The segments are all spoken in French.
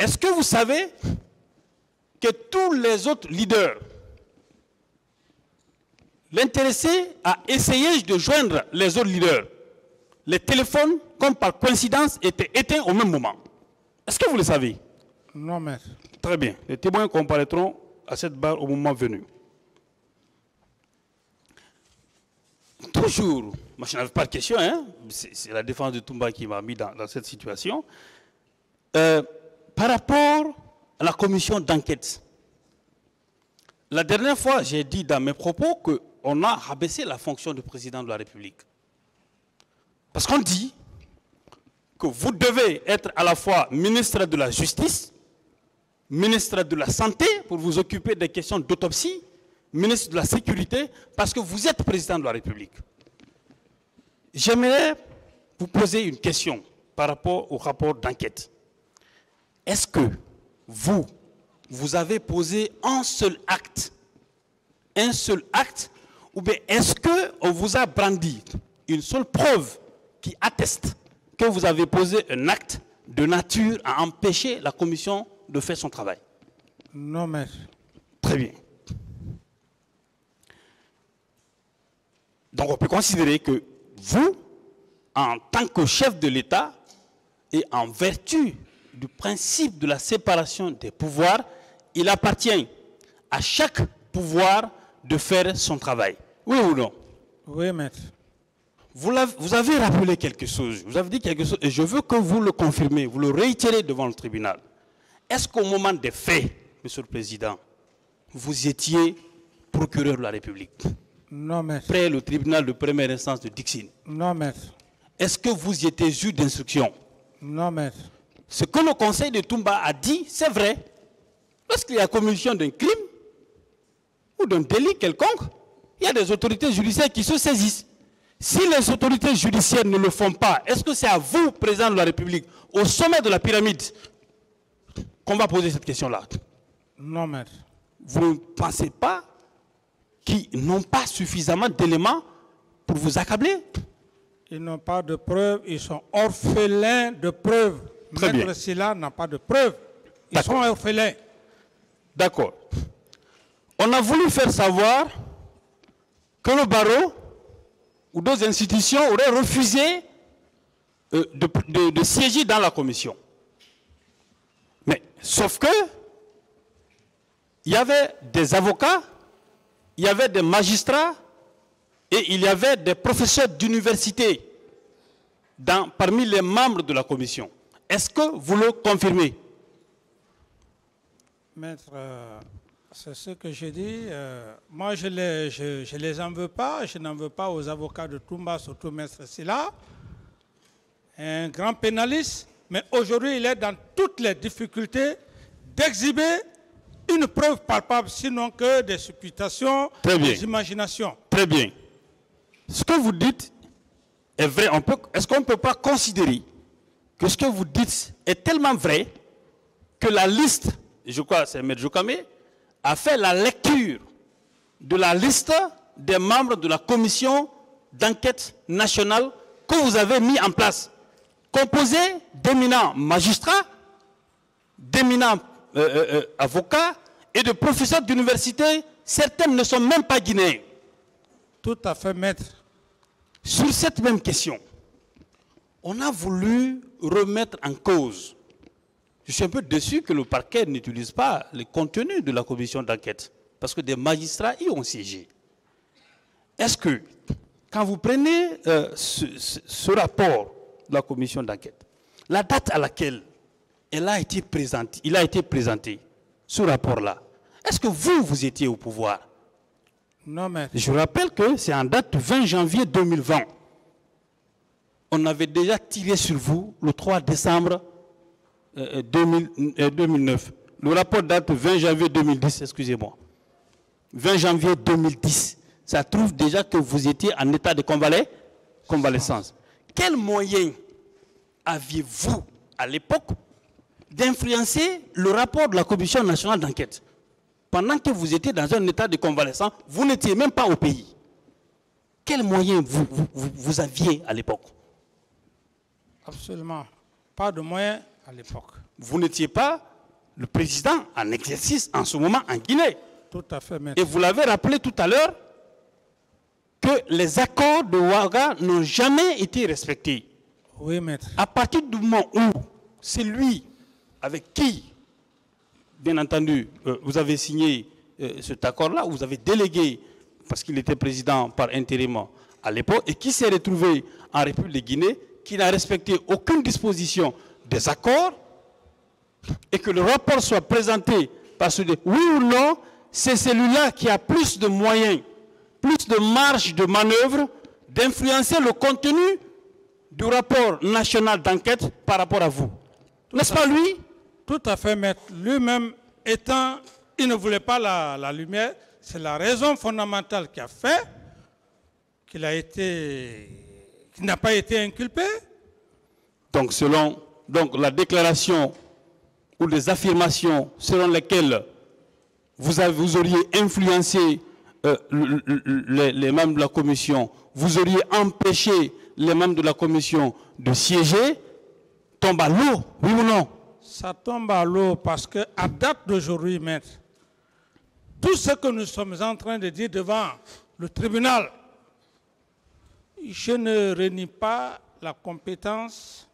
Est-ce que vous savez que tous les autres leaders, l'intéressé a essayé de joindre les autres leaders. Les téléphones, comme par coïncidence, étaient éteints au même moment. Est-ce que vous le savez? Non, maître. Très bien. Les témoins comparaîtront à cette barre au moment venu. Toujours, moi je n'avais pas de question, hein? C'est la défense de Toumba qui m'a mis dans cette situation. Par rapport à la commission d'enquête, la dernière fois, j'ai dit dans mes propos qu'on a rabaissé la fonction de président de la République. Parce qu'on dit que vous devez être à la fois ministre de la Justice, ministre de la Santé pour vous occuper des questions d'autopsie, ministre de la Sécurité, parce que vous êtes président de la République. J'aimerais vous poser une question par rapport au rapport d'enquête. Est-ce que vous avez posé un seul acte, ou bien est-ce qu'on vous a brandi une seule preuve qui atteste que vous avez posé un acte de nature à empêcher la commission de faire son travail? Non, maître. Très bien. Donc on peut considérer que vous, en tant que chef de l'État, et en vertu du principe de la séparation des pouvoirs, il appartient à chaque pouvoir de faire son travail. Oui ou non? Oui, maître. Vous avez rappelé quelque chose, vous avez dit quelque chose, et je veux que vous le confirmez, vous le réitérez devant le tribunal. Est-ce qu'au moment des faits, Monsieur le Président, vous étiez procureur de la République? Non, maître. Près le tribunal de première instance de Dixine? Non, maître. Est-ce que vous étiez juge d'instruction? Non, maître. Ce que le conseil de Toumba a dit, c'est vrai. Lorsqu'il y a commission d'un crime ou d'un délit quelconque, il y a des autorités judiciaires qui se saisissent. Si les autorités judiciaires ne le font pas, est-ce que c'est à vous, président de la République, au sommet de la pyramide, qu'on va poser cette question-là? Non, maître. Vous ne pensez pas qu'ils n'ont pas suffisamment d'éléments pour vous accabler? Ils n'ont pas de preuves, ils sont orphelins de preuves. Très bien. Maître Sylla n'a pas de preuves. Ils sont orphelins. D'accord. On a voulu faire savoir que le barreau ou d'autres institutions auraient refusé de siéger dans la commission. Mais, sauf que, il y avait des avocats, il y avait des magistrats et il y avait des professeurs d'université parmi les membres de la commission. Est-ce que vous le confirmez? Maître, c'est ce que je dis. Moi, je les en veux pas. Je n'en veux pas aux avocats de Toumba, surtout Maître Sylla. Un grand pénaliste, mais aujourd'hui, il est dans toutes les difficultés d'exhiber une preuve palpable, sinon que des supputations, des imaginations. Très bien. Ce que vous dites est vrai. Est-ce qu'on ne peut pas considérer que ce que vous dites est tellement vrai que la liste, je crois que c'est M. Jokame, a fait la lecture de la liste des membres de la commission d'enquête nationale que vous avez mis en place, composée d'éminents magistrats, d'éminents avocats et de professeurs d'université. Certains ne sont même pas guinéens. Tout à fait, maître. Sur cette même question, on a voulu remettre en cause. Je suis un peu déçu que le parquet n'utilise pas le contenu de la commission d'enquête, parce que des magistrats y ont siégé. Est-ce que, quand vous prenez ce rapport de la commission d'enquête, la date à laquelle il a été présenté, ce rapport-là, est-ce que vous étiez au pouvoir? Non, maître. Je rappelle que c'est en date du 20 janvier 2020. On avait déjà tiré sur vous le 3 décembre 2009. Le rapport date du 20 janvier 2010, excusez-moi. 20 janvier 2010. Ça prouve déjà que vous étiez en état de convalescence. Quels moyens aviez-vous à l'époque d'influencer le rapport de la Commission nationale d'enquête? Pendant que vous étiez dans un état de convalescence, vous n'étiez même pas au pays. Quels moyens vous aviez à l'époque? Absolument. Pas de moyens à l'époque. Vous n'étiez pas le président en exercice en ce moment en Guinée. Tout à fait, maître. Et vous l'avez rappelé tout à l'heure que les accords de Ouaga n'ont jamais été respectés. Oui, maître. À partir du moment où c'est lui avec qui, bien entendu, vous avez signé cet accord-là, vous avez délégué, parce qu'il était président par intérim à l'époque, et qui s'est retrouvé en République de Guinée, qui n'a respecté aucune disposition des accords, et que le rapport soit présenté par celui de oui ou non, c'est celui-là qui a plus de moyens, plus de marge de manœuvre, d'influencer le contenu du rapport national d'enquête par rapport à vous. N'est-ce pas lui? Tout à fait, maître. Lui-même étant, il ne voulait pas la lumière. C'est la raison fondamentale qui a fait qu'il n'a pas été inculpé. Donc, selon la déclaration ou les affirmations selon lesquelles vous auriez influencé les membres de la commission, vous auriez empêché les membres de la commission de siéger, tombe à l'eau, oui ou non? Ça tombe à l'eau parce qu'à date d'aujourd'hui, maître, tout ce que nous sommes en train de dire devant le tribunal, je ne renie pas la compétence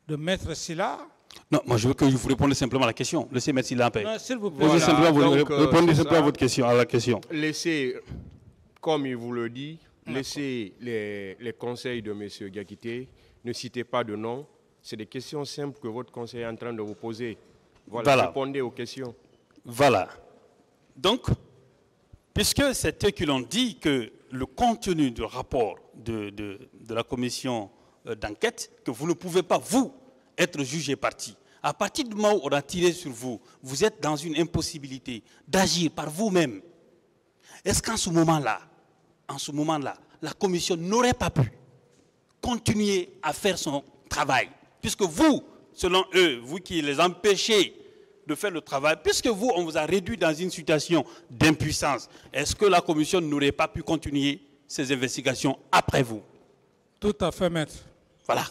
de maître Sylla. Non, moi je veux que vous répondiez simplement à la question. Laissez maître Sylla en paix. S'il vous plaît. Voilà, répondez simplement à votre question, à la question. Laissez, comme il vous le dit, laissez les conseils de M. Diakité. Ne citez pas de nom. C'est des questions simples que votre conseil est en train de vous poser. Voilà. Répondez aux questions. Voilà. Donc, puisque c'est eux qui l'ont dit que le contenu du rapport de la commission d'enquête, que vous ne pouvez pas, vous, être jugé parti. À partir du moment où on a tiré sur vous, vous êtes dans une impossibilité d'agir par vous-même. Est-ce qu'en ce moment-là, la commission n'aurait pas pu continuer à faire son travail? Puisque vous, selon eux, vous qui les empêchez de faire le travail, puisque vous, on vous a réduit dans une situation d'impuissance, est-ce que la commission n'aurait pas pu continuer ses investigations après vous? Tout à fait, maître. Voilà.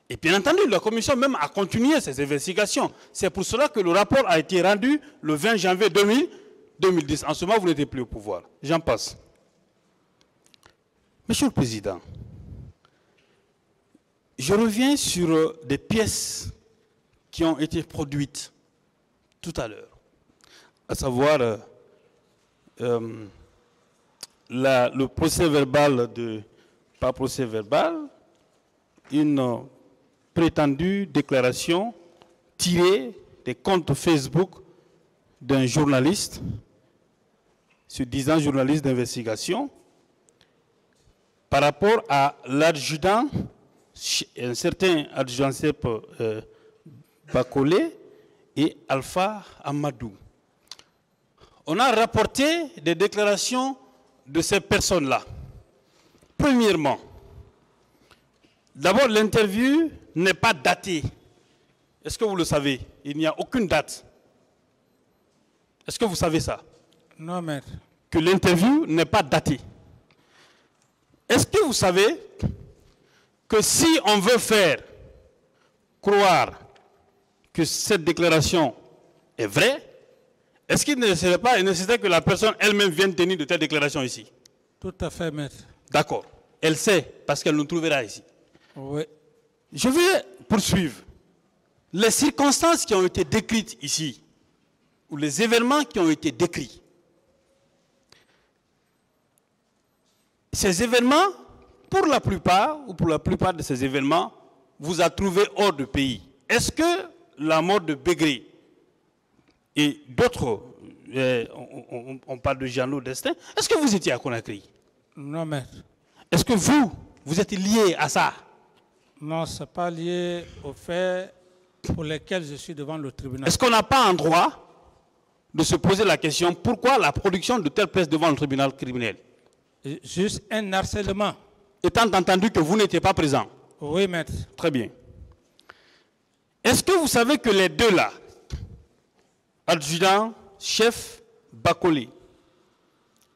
Et bien entendu, la commission même a continué ses investigations. C'est pour cela que le rapport a été rendu le 20 janvier 2010. En ce moment, vous n'étiez plus au pouvoir. J'en passe. Monsieur le Président, je reviens sur des pièces qui ont été produites tout à l'heure, à savoir le procès verbal pas procès verbal, une prétendue déclaration tirée des comptes Facebook d'un journaliste, se disant journaliste d'investigation, par rapport à l'adjudant, un certain adjudant Sepp Bakolé et Alpha Amadou. On a rapporté des déclarations de ces personnes-là. Premièrement, d'abord l'interview n'est pas datée. Est-ce que vous le savez? Il n'y a aucune date. Est-ce que vous savez ça? Non, maître. Que l'interview n'est pas datée. Est-ce que vous savez que si on veut faire croire que cette déclaration est vraie, est-ce qu'il ne serait pas nécessaire que la personne elle-même vienne tenir de telles déclarations ici? Tout à fait, maître. D'accord. Elle sait parce qu'elle nous trouvera ici. Oui. Je vais poursuivre. Les circonstances qui ont été décrites ici, ou les événements qui ont été décrits, ces événements, pour la plupart de ces événements, vous a trouvé hors de pays. Est-ce que la mort de Begré et d'autres, on parle de Jeannot Destin, est-ce que vous étiez à Conakry? Non, maître. Est-ce que vous êtes lié à ça? Non, ce n'est pas lié aux faits pour lesquels je suis devant le tribunal. Est-ce qu'on n'a pas un droit de se poser la question pourquoi la production de telles pièces devant le tribunal criminel? Juste un harcèlement. Étant entendu que vous n'étiez pas présent. Oui, maître. Très bien. Est-ce que vous savez que les deux là, adjudant, chef Bakolé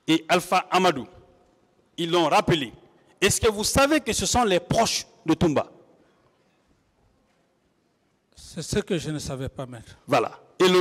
et Alpha Amadou, ils l'ont rappelé. Est-ce que vous savez que ce sont les proches de Toumba? C'est ce que je ne savais pas, maître. Voilà. Et le